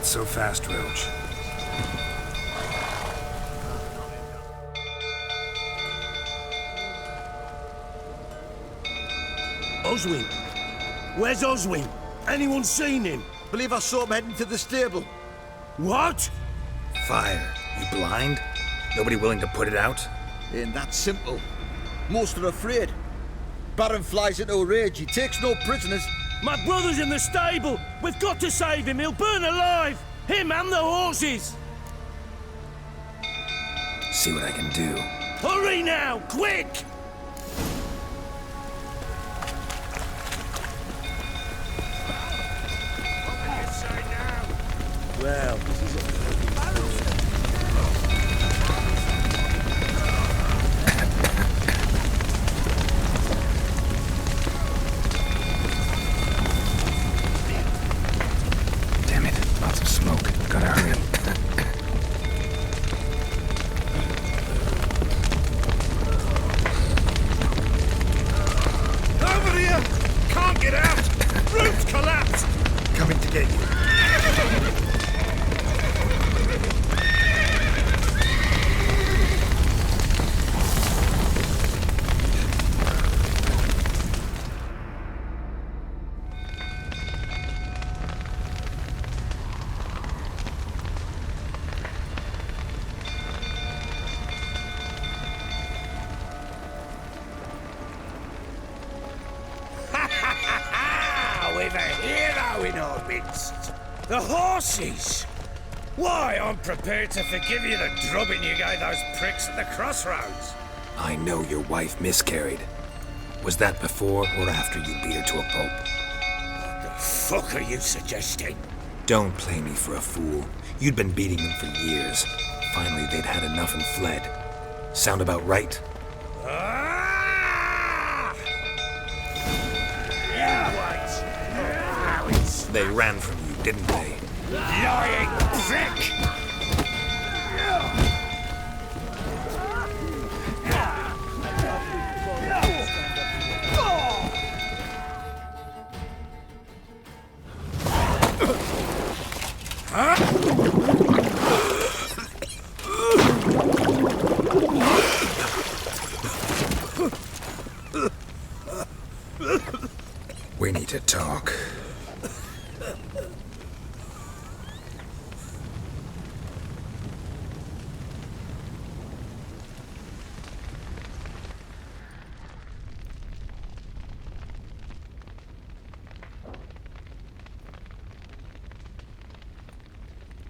Not so fast, Roach. Oswin? Where's Oswin? Anyone seen him? Believe I saw him heading to the stable. What? Fire. You blind? Nobody willing to put it out? Ain't that simple. Most are afraid. Baron flies into a rage. He takes no prisoners. My brother's in the stable! We've got to save him! He'll burn alive! Him and the horses! See what I can do. Hurry now! Quick! Well, this is a... Damn it, lots of smoke. Gotta hurry. Over here! Can't get out! Roof's collapsed! Coming to get you. We've a hero in our midst. The horses! Why, I'm prepared to forgive you the drubbing you gave those pricks at the crossroads. I know your wife miscarried. Was that before or after you beat her to a pulp? What the fuck are you suggesting? Don't play me for a fool. You'd been beating them for years. Finally, they'd had enough and fled. Sound about right? Ah! You wait. They ran from you, didn't they? Lying prick! We need to talk.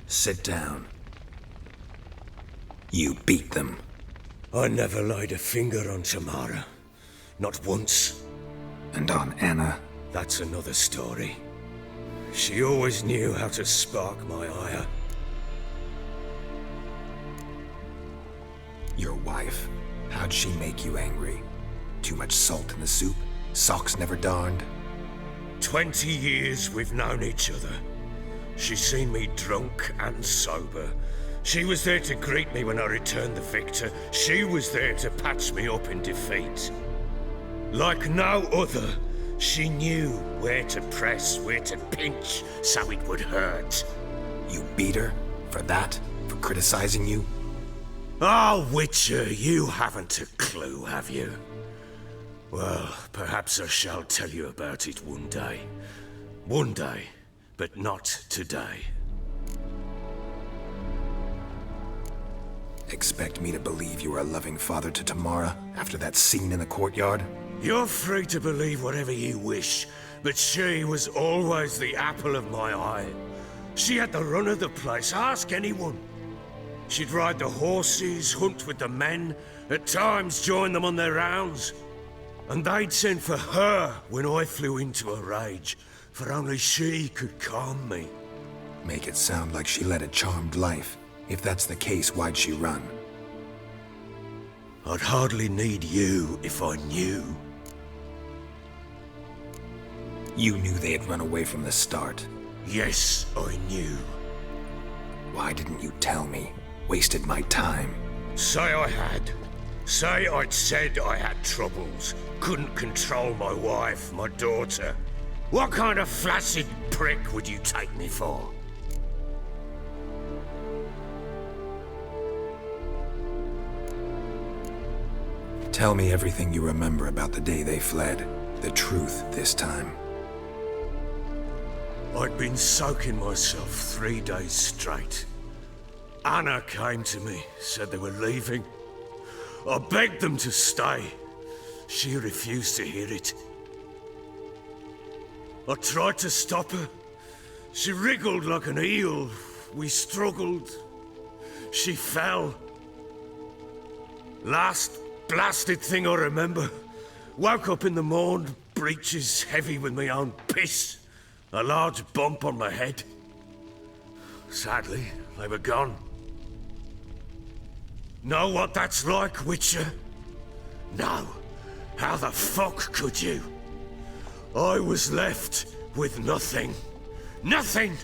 Sit down. You beat them. I never laid a finger on Tamara. Not once. And on Anna. That's another story. She always knew how to spark my ire. Your wife. How'd she make you angry? Too much salt in the soup? Socks never darned? 20 years we've known each other. She's seen me drunk and sober. She was there to greet me when I returned the victor. She was there to patch me up in defeat. Like no other, she knew where to press, where to pinch, so it would hurt. You beat her? For that? For criticizing you? Oh, Witcher, you haven't a clue, have you? Well, perhaps I shall tell you about it one day. One day, but not today. Expect me to believe you were a loving father to Tamara after that scene in the courtyard? You're free to believe whatever you wish, but she was always the apple of my eye. She had the run of the place, ask anyone. She'd ride the horses, hunt with the men, at times join them on their rounds. And they'd send for her when I flew into a rage, for only she could calm me. Make it sound like she led a charmed life. If that's the case, why'd she run? I'd hardly need you if I knew. You knew they had run away from the start. Yes, I knew. Why didn't you tell me? Wasted my time. Say I had. Say I'd said I had troubles. Couldn't control my wife, my daughter. What kind of flaccid prick would you take me for? Tell me everything you remember about the day they fled. The truth this time. I'd been soaking myself 3 days straight. Anna came to me, said they were leaving. I begged them to stay. She refused to hear it. I tried to stop her. She wriggled like an eel. We struggled. She fell. Last blasted thing I remember. Woke up in the morn, breeches heavy with my own piss. A large bump on my head. Sadly, they were gone. Know what that's like, Witcher? No. How the fuck could you? I was left with nothing. Nothing!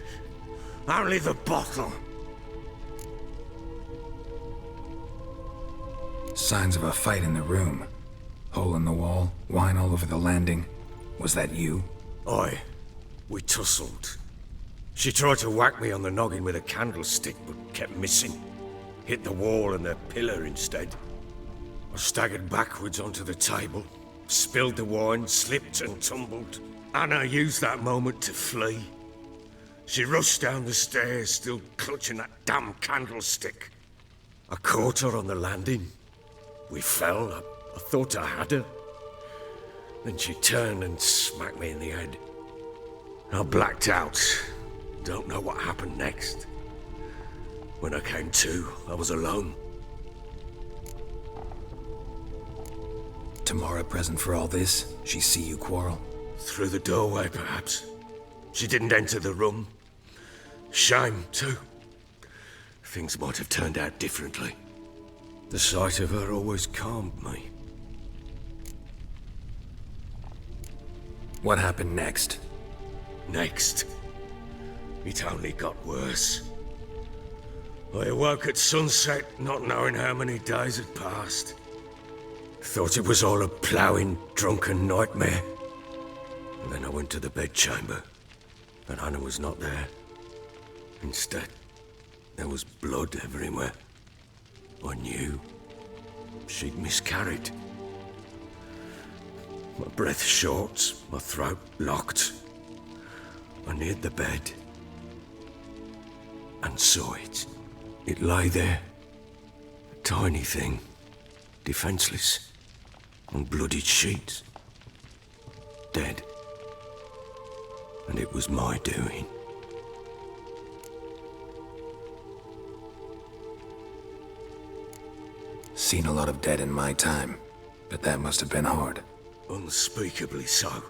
Only the bottle. Signs of a fight in the room. Hole in the wall, wine all over the landing. Was that you? Aye. We tussled. She tried to whack me on the noggin with a candlestick, but kept missing. Hit the wall and a pillar instead. I staggered backwards onto the table, spilled the wine, slipped and tumbled. Anna used that moment to flee. She rushed down the stairs, still clutching that damn candlestick. I caught her on the landing. We fell. I thought I had her. Then she turned and smacked me in the head. I blacked out. Don't know what happened next. When I came to, I was alone. Tamara present for all this? She see you quarrel? Through the doorway, perhaps. She didn't enter the room. Shame, too. Things might have turned out differently. The sight of her always calmed me. What happened next? Next, it only got worse. I awoke at sunset, not knowing how many days had passed. Thought it was all a ploughing, drunken nightmare. And then I went to the bedchamber, and Anna was not there. Instead, there was blood everywhere. I knew she'd miscarried. My breath short, my throat locked. I neared the bed and saw it. It lay there, a tiny thing, defenseless, on bloodied sheets, dead. And it was my doing. Seen a lot of dead in my time, but that must have been hard. Unspeakably so.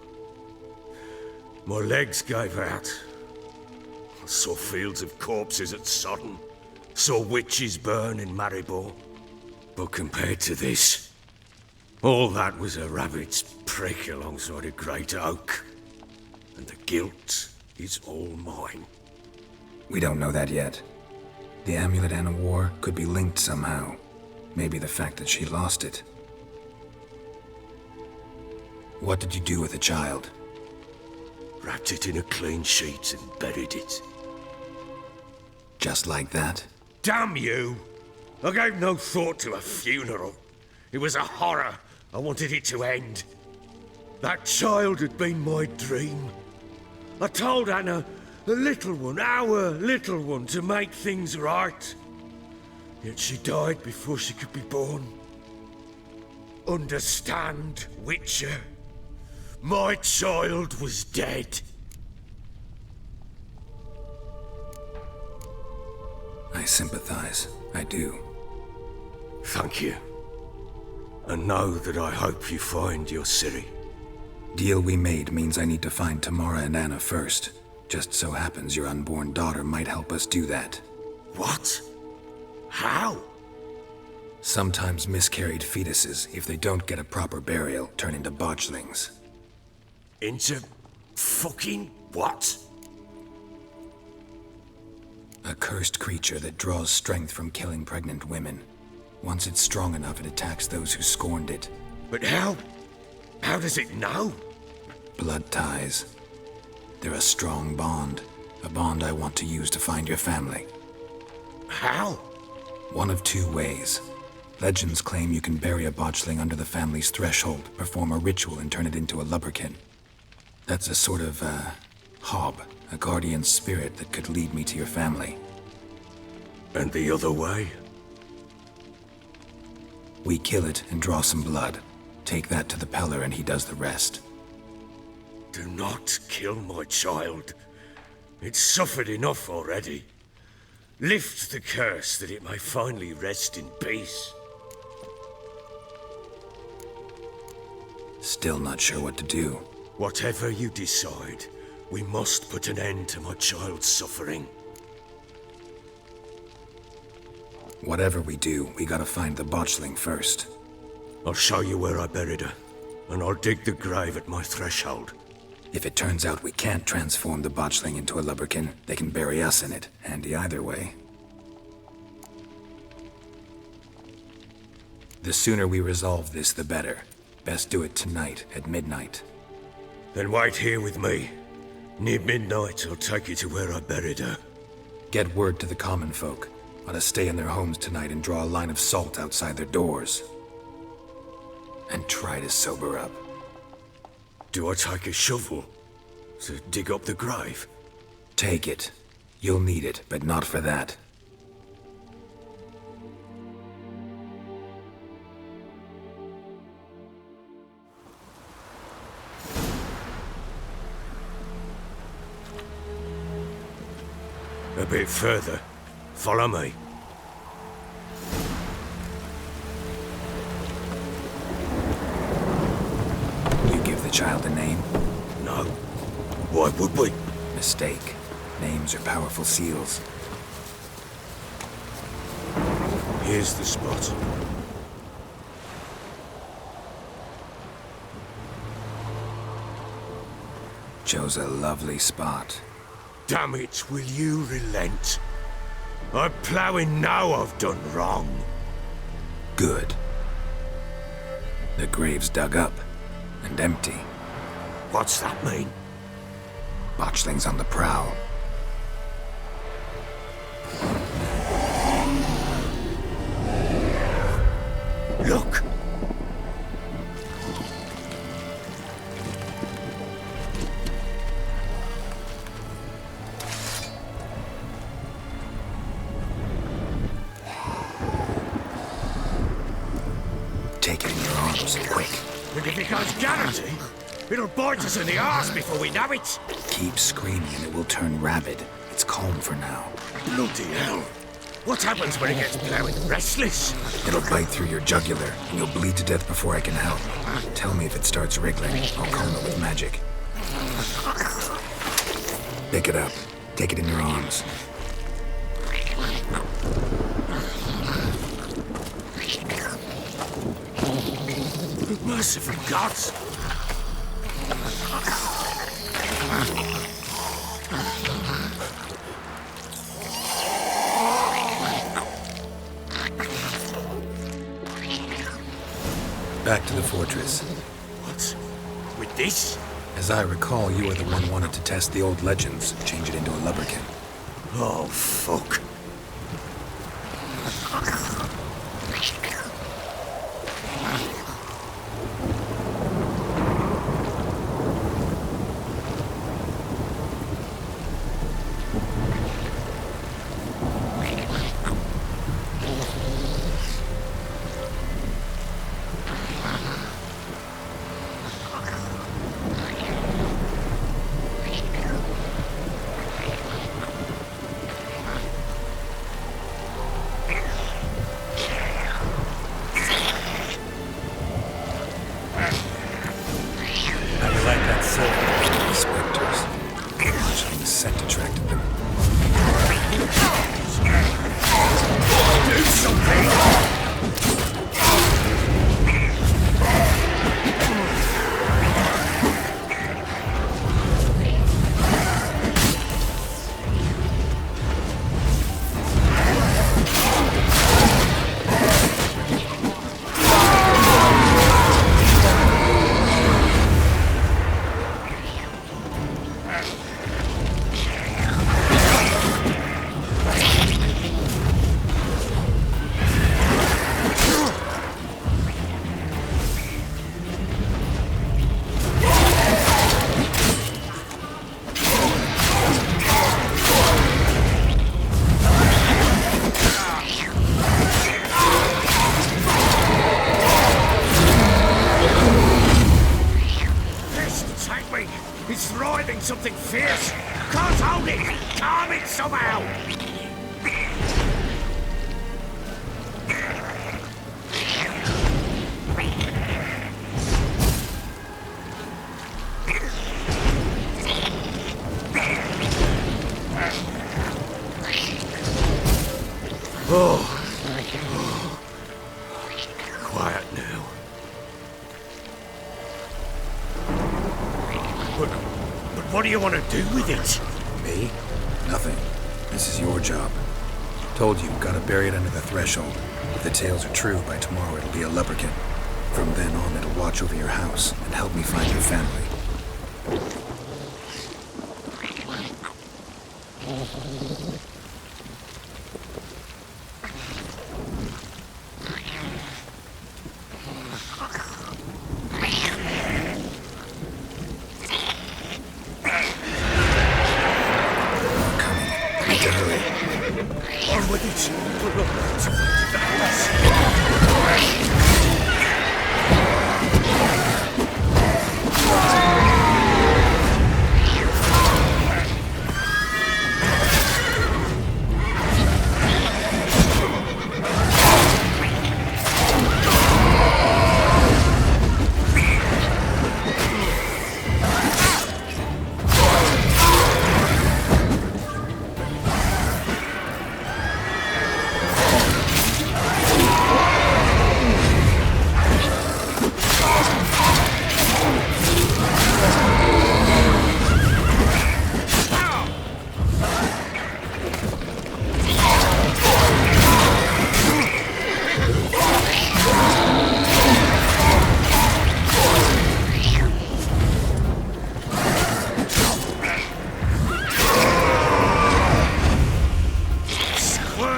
My legs gave out. I saw fields of corpses at Sodden. Saw witches burn in Maribor. But compared to this, all that was a rabbit's prick alongside a great oak. And the guilt is all mine. We don't know that yet. The amulet Anna wore could be linked somehow. Maybe the fact that she lost it. What did you do with the child? Wrapped it in a clean sheet and buried it. Just like that? Damn you! I gave no thought to a funeral. It was a horror. I wanted it to end. That child had been my dream. I told Anna, the little one, our little one, to make things right. Yet she died before she could be born. Understand, Witcher? My child was dead. I sympathize. I do. Thank you. And know that I hope you find your Ciri. Deal we made means I need to find Tamara and Anna first. Just so happens your unborn daughter might help us do that. What? How? Sometimes miscarried fetuses, if they don't get a proper burial, turn into botchlings. Into fucking what? A cursed creature that draws strength from killing pregnant women. Once it's strong enough, it attacks those who scorned it. But how? How does it know? Blood ties. They're a strong bond. A bond I want to use to find your family. How? One of two ways. Legends claim you can bury a botchling under the family's threshold, perform a ritual, and turn it into a lubberkin. That's a sort of, hob, a guardian spirit that could lead me to your family. And the other way? We kill it and draw some blood. Take that to the Peller and he does the rest. Do not kill my child. It's suffered enough already. Lift the curse that it may finally rest in peace. Still not sure what to do. Whatever you decide, we must put an end to my child's suffering. Whatever we do, we gotta find the botchling first. I'll show you where I buried her, and I'll dig the grave at my threshold. If it turns out we can't transform the botchling into a lubberkin, they can bury us in it. Handy either way. The sooner we resolve this, the better. Best do it tonight, at midnight. Then wait here with me. Near midnight, I'll take you to where I buried her. Get word to the common folk. Ought to stay in their homes tonight and draw a line of salt outside their doors. And try to sober up. Do I take a shovel to dig up the grave? Take it. You'll need it, but not for that. A bit further. Follow me. You give the child a name? No. Why would we? Mistake. Names are powerful seals. Here's the spot. Chose a lovely spot. Damn it, will you relent? I'm ploughing now I've done wrong. Good. The grave's dug up and empty. What's that mean? Botchling's on the prowl. Look! Take it in your arms, quick. And if it goes Garrity, it'll bite us in the arse before we know it. Keep screaming and it will turn rabid. It's calm for now. Bloody hell. What happens when it gets blowing restless? It'll bite through your jugular, and you'll bleed to death before I can help. Tell me if it starts wriggling. I'll calm it with magic. Pick it up. Take it in your arms. Merciful gods! Back to the fortress. What? With this? As I recall, you are the one wanted to test the old legends, change it into a lubberkin. Oh, fuck. Oh. Quiet now. But what do you want to do with it? Me? Nothing. This is your job. Told you, gotta bury it under the threshold. If the tales are true, by tomorrow it'll be a lubberkin. From then on, it'll watch over your house and help me find your family. On with it.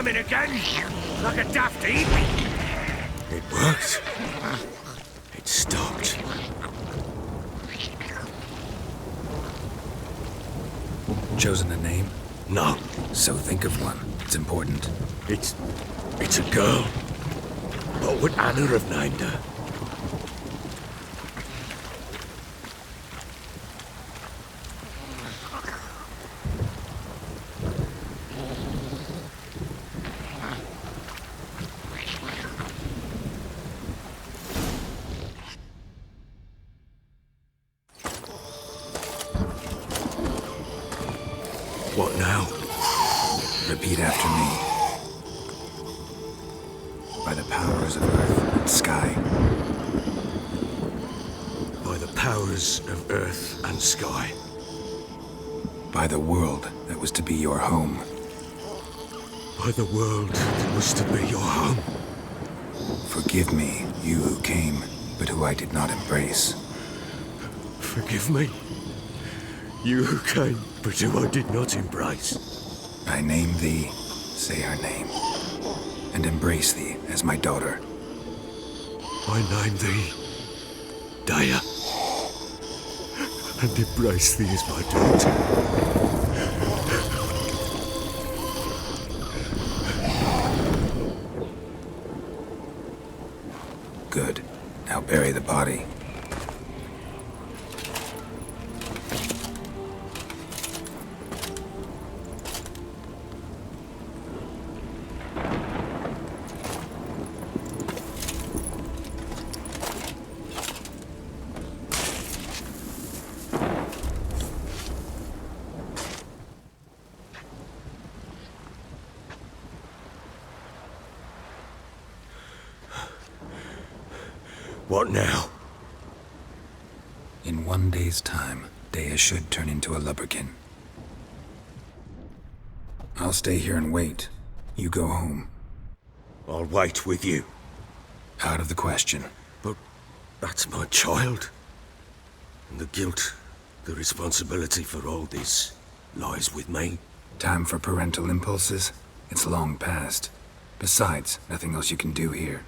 Again? Like a dafty? It worked. It stopped. Chosen a name? No. So think of one. It's important. It's a girl. What would Anna have named her? What now? Repeat after me. By the powers of earth and sky. By the powers of earth and sky. By the world that was to be your home. By the world that was to be your home. Forgive me, you who came, but who I did not embrace. Forgive me. You who came, but who I did not embrace. I name thee, say her name, and embrace thee as my daughter. I name thee, Daya, and embrace thee as my daughter. Good. Now bury the body. What now? In 1 day's time, Dea should turn into a lubberkin. I'll stay here and wait. You go home. I'll wait with you. Out of the question. But that's my child. And the guilt, the responsibility for all this lies with me. Time for parental impulses? It's long past. Besides, nothing else you can do here.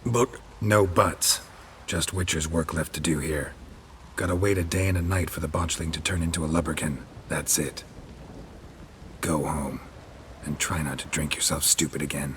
But No buts. Just Witcher's work left to do here. Gotta wait a day and a night for the botchling to turn into a lubberkin. That's it. Go home. And try not to drink yourself stupid again.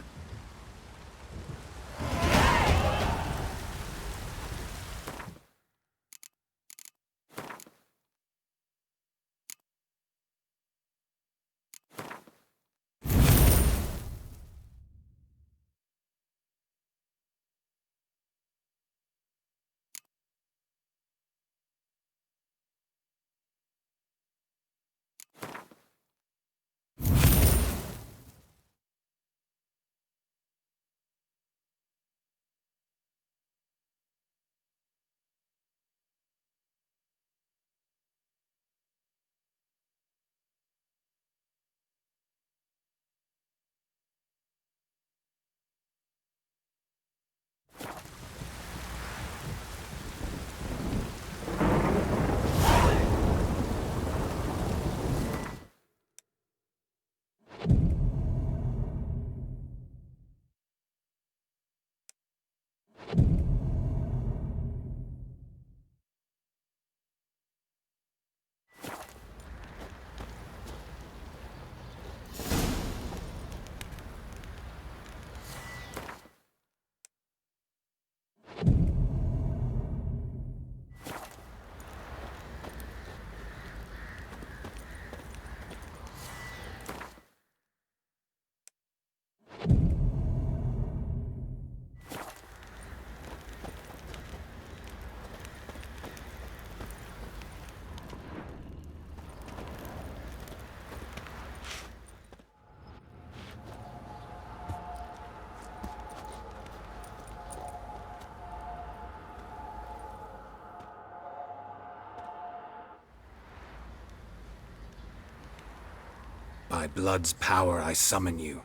By blood's power I summon you.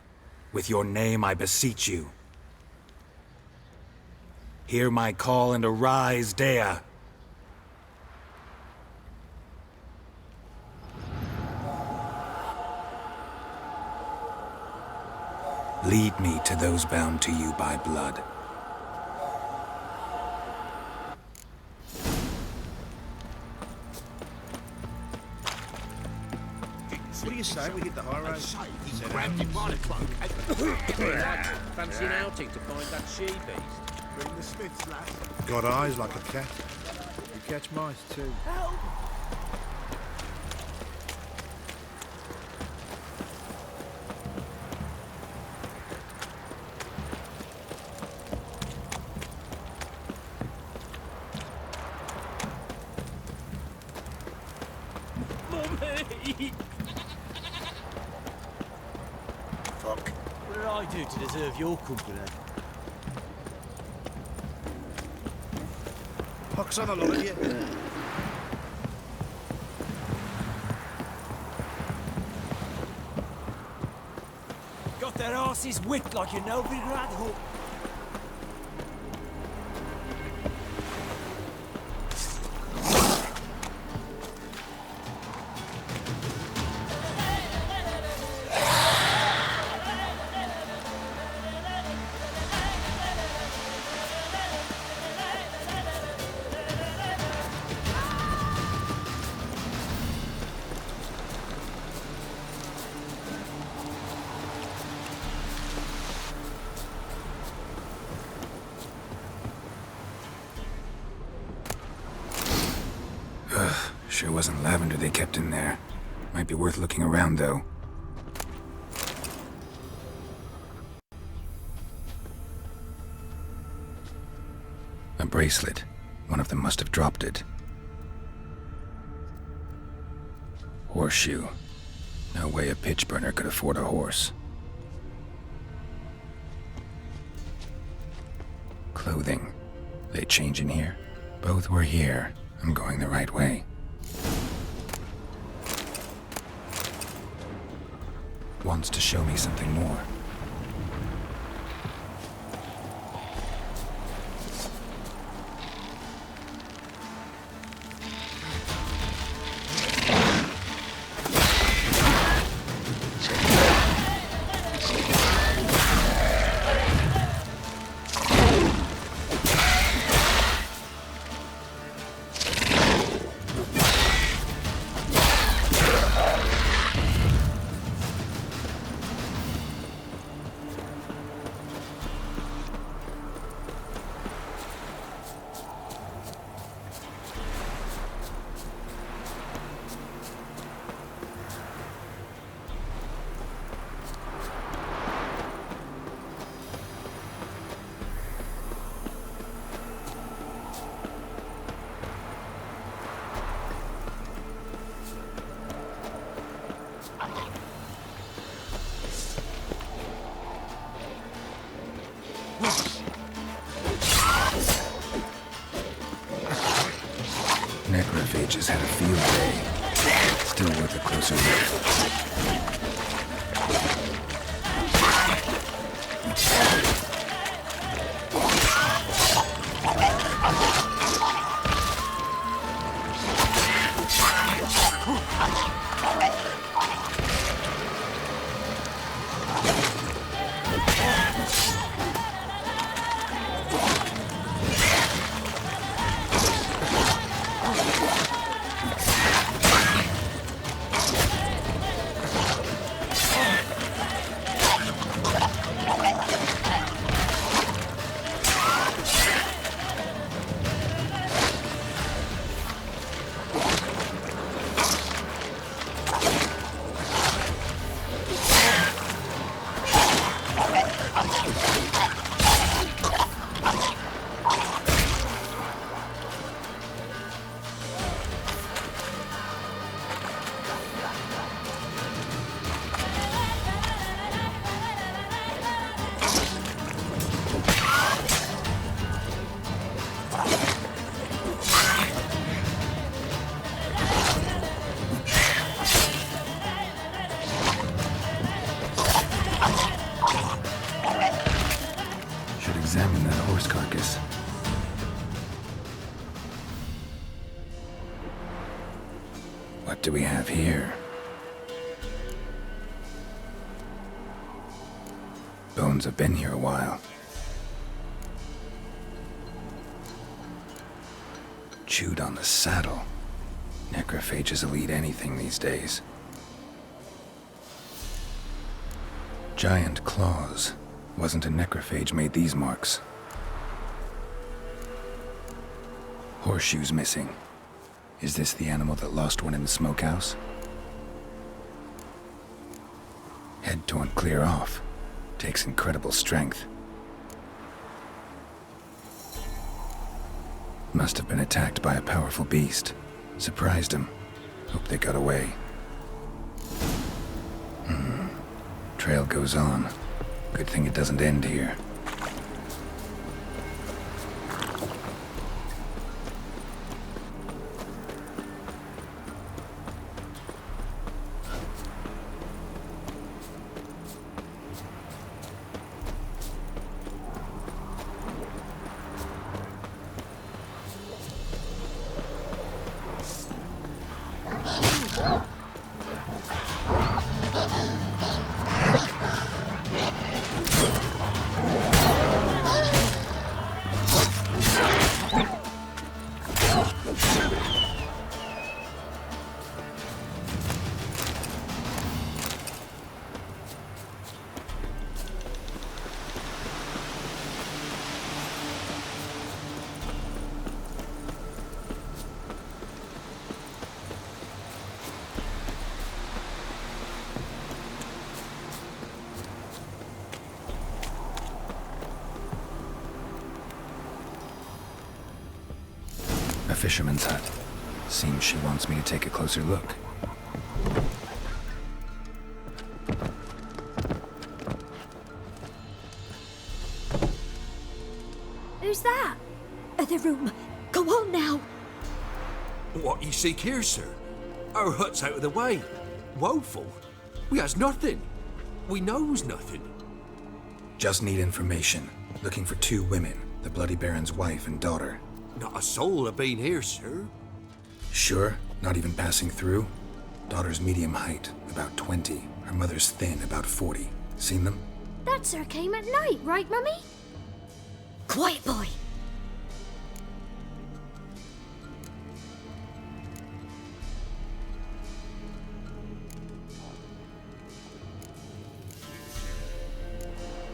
With your name I beseech you. Hear my call and arise, Dea. Lead me to those bound to you by blood. What do you say we hit the high road? Grabbed him by the cloak. Fancy an outing to find that she-beast? Bring the Smiths, lass. Got eyes like a cat. You catch mice too. Mummy! Fuck. What did I do to deserve your company? Pox on a lot of you. Got their asses whipped like you nobody had hook. Sure wasn't lavender they kept in there. Might be worth looking around, though. A bracelet. One of them must have dropped it. Horseshoe. No way a pitch burner could afford a horse. Clothing. They change in here? Both were here. I'm going the right way. Wants to show me something more. Necrophages had a field day. Still worth a closer look. examine that horse carcass. What do we have here? Bones have been here a while. Chewed on the saddle. Necrophages will eat anything these days. Giant claws. Wasn't a necrophage made these marks. Horseshoes missing. Is this the animal that lost one in the smokehouse? Head torn clear off. Takes incredible strength. Must have been attacked by a powerful beast. Surprised him. Hope they got away. Trail goes on. Good thing it doesn't end here. A fisherman's hut. Seems she wants me to take a closer look. Who's that? Other room. Go on now. What you seek here, sir? Our hut's out of the way. Woeful. We has nothing. We knows nothing. Just need information. Looking for 2 women, the Bloody Baron's wife and daughter. Not a soul have been here, sir. Sure? Not even passing through? Daughter's medium height, about 20. Her mother's thin, about 40. Seen them? That sir came at night, right, Mummy? Quiet, boy.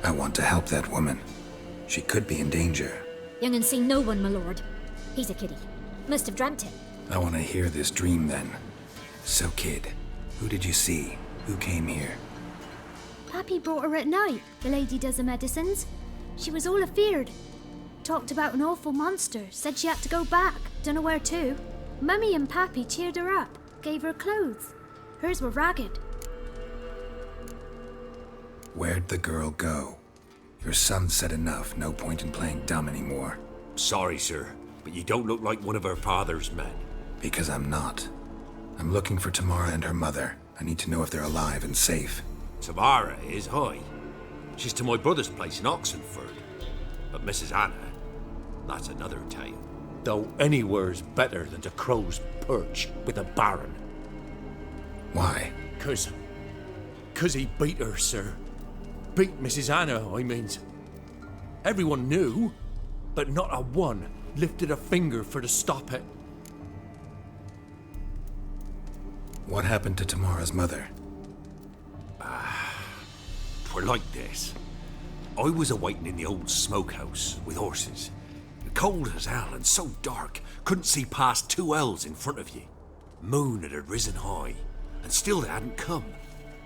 I want to help that woman. She could be in danger. Young and seen no one, my lord. He's a kiddie. Must have dreamt it. I want to hear this dream then. So, kid, who did you see? Who came here? Pappy brought her at night. The lady does the medicines. She was all afeared. Talked about an awful monster. Said she had to go back. Dunno where to. Mummy and Pappy cheered her up. Gave her clothes. Hers were ragged. Where'd the girl go? Your son said enough. No point in playing dumb anymore. Sorry, sir, but you don't look like one of our father's men. Because I'm not. I'm looking for Tamara and her mother. I need to know if they're alive and safe. Tamara is high. She's to my brother's place in Oxenford. But Mrs. Anna, that's another tale. Though anywhere's better than to Crow's Perch with a baron. Why? 'Cause he beat her, sir. Beat Mrs. Anna, I means. Everyone knew, but not a one lifted a finger for to stop it. What happened to Tamara's mother? 'Twere like this. I was awaiting in the old smokehouse with horses. Cold as hell and so dark, couldn't see past 2 ells in front of you. Moon had risen high, and still they hadn't come.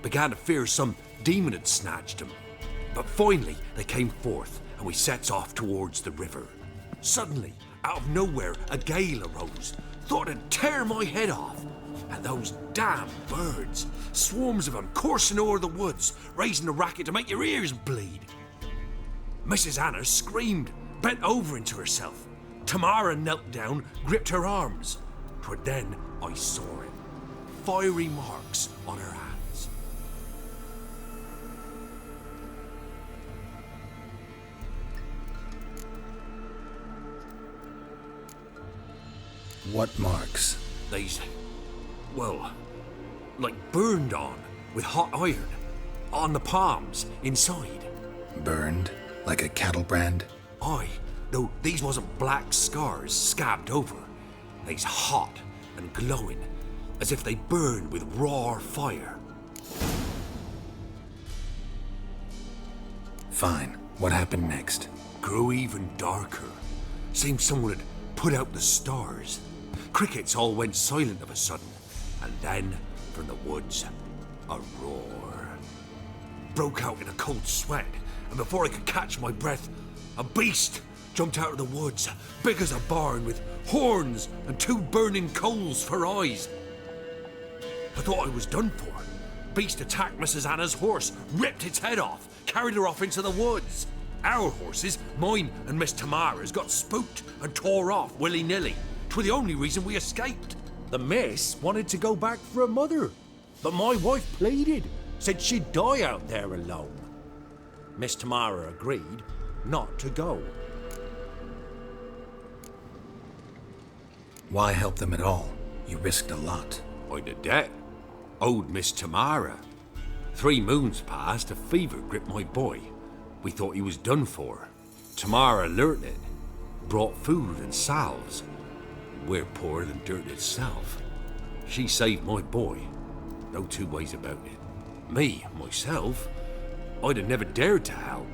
Began to fear some demon had snatched them. But finally they came forth, and we sets off towards the river. Suddenly, out of nowhere, a gale arose. Thought it'd tear my head off. And those damn birds, swarms of them coursing o'er the woods, raising a racket to make your ears bleed. Mrs. Anna screamed, bent over into herself. Tamara knelt down, gripped her arms. 'Twere then I saw it. Fiery marks on her hands. What marks? They's, well, like burned on with hot iron. On the palms, inside. Burned? Like a cattle brand? Aye, though these wasn't black scars scabbed over. They's hot and glowing, as if they burned with raw fire. Fine. What happened next? Grew even darker. Seemed someone had put out the stars. Crickets all went silent of a sudden, and then, from the woods, a roar. Broke out in a cold sweat, and before I could catch my breath, a beast jumped out of the woods, big as a barn, with horns and 2 burning coals for eyes. I thought I was done for. Beast attacked Mrs. Anna's horse, ripped its head off, carried her off into the woods. Our horses, mine and Miss Tamara's, got spooked and tore off willy-nilly. 'Twere the only reason we escaped. The miss wanted to go back for her mother, but my wife pleaded, said she'd die out there alone. Miss Tamara agreed not to go. Why help them at all? You risked a lot. I'd a debt. Owed Miss Tamara. 3 moons passed, a fever gripped my boy. We thought he was done for. Tamara learnt it. Brought food and salves. We're poorer than dirt itself. She saved my boy. No 2 ways about it. Me, myself, I'd have never dared to help.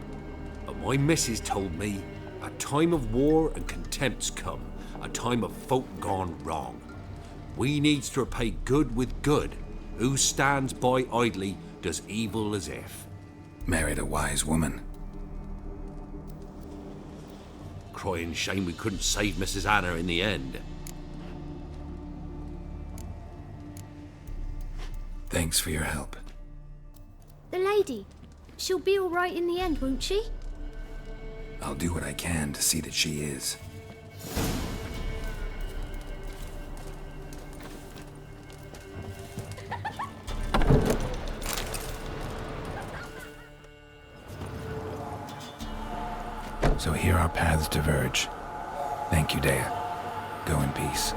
But my missus told me a time of war and contempt's come. A time of folk gone wrong. We needs to repay good with good. Who stands by idly does evil as if. Married a wise woman. Crying shame we couldn't save Mrs. Anna in the end. Thanks for your help. The lady. She'll be all right in the end, won't she? I'll do what I can to see that she is. So here our paths diverge. Thank you, Dea. Go in peace.